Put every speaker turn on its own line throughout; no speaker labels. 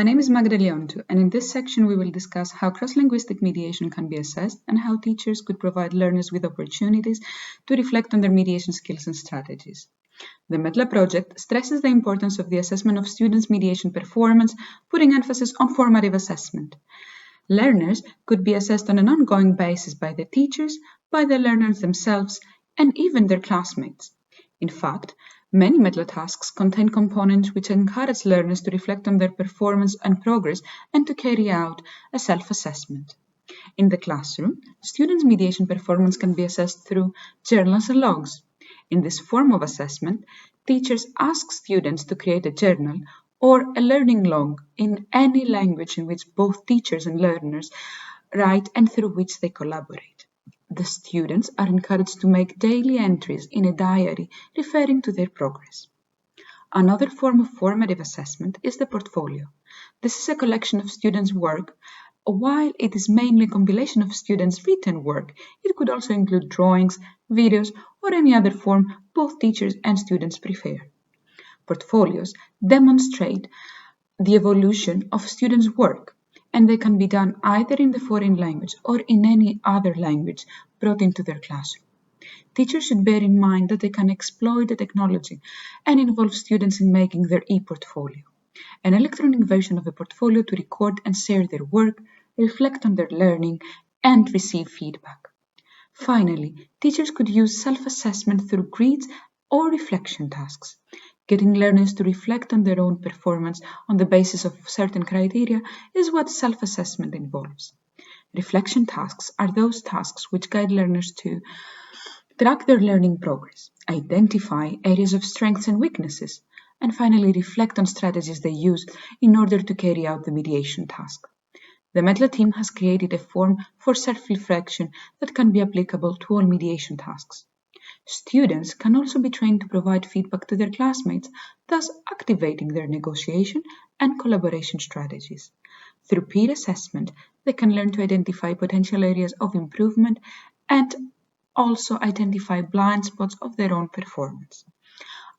name is Magda Leontu, and in this section we will discuss how cross-linguistic mediation can be assessed and how teachers could provide learners with opportunities to reflect on their mediation skills and strategies. The METLA project stresses the importance of the assessment of students' mediation performance, putting emphasis on formative assessment. Learners could be assessed on an ongoing basis by the teachers, by the learners themselves, and even their classmates. In fact, many METLA tasks contain components which encourage learners to reflect on their performance and progress and to carry out a self-assessment. In the classroom, students' mediation performance can be assessed through journals and logs. In this form of assessment, teachers ask students to create a journal or a learning log in any language in which both teachers and learners write and through which they collaborate. The students are encouraged to make daily entries in a diary referring to their progress. Another form of formative assessment is the portfolio. This is a collection of students' work. While it is mainly a compilation of students' written work, it could also include drawings, videos, or any other form both teachers and students prefer. Portfolios demonstrate the evolution of students' work, and they can be done either in the foreign language or in any other language brought into their classroom. Teachers should bear in mind that they can exploit the technology and involve students in making their e-portfolio, an electronic version of a portfolio to record and share their work, reflect on their learning, and receive feedback. Finally, teachers could use self-assessment through grids or reflection tasks. Getting learners to reflect on their own performance on the basis of certain criteria is what self-assessment involves. Reflection tasks are those tasks which guide learners to track their learning progress, identify areas of strengths and weaknesses, and finally reflect on strategies they use in order to carry out the mediation task. The METLA team has created a form for self-reflection that can be applicable to all mediation tasks. Students can also be trained to provide feedback to their classmates, thus activating their negotiation and collaboration strategies. Through peer assessment, they can learn to identify potential areas of improvement and also identify blind spots of their own performance.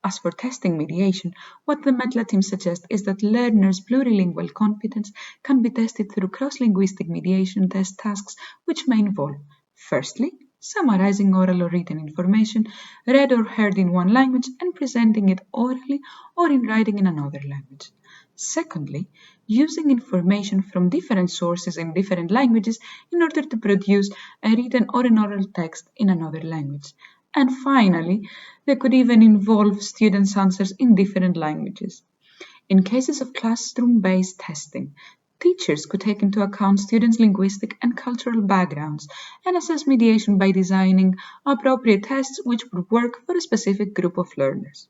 As for testing mediation, what the METLA team suggests is that learners' plurilingual competence can be tested through cross-linguistic mediation test tasks which may involve, firstly, summarizing oral or written information read or heard in one language and presenting it orally or in writing in another language. Secondly, using information from different sources in different languages in order to produce a written or an oral text in another language. And finally, they could even involve students' answers in different languages. In cases of classroom-based testing, teachers could take into account students' linguistic and cultural backgrounds and assess mediation by designing appropriate tests which would work for a specific group of learners.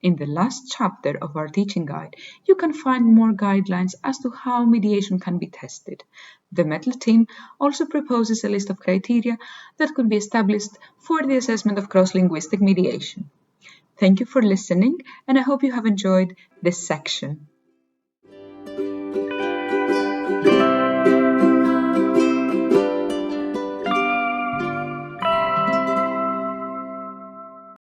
In the last chapter of our teaching guide, you can find more guidelines as to how mediation can be tested. The METLA team also proposes a list of criteria that could be established for the assessment of cross-linguistic mediation. Thank you for listening, and I hope you have enjoyed this section.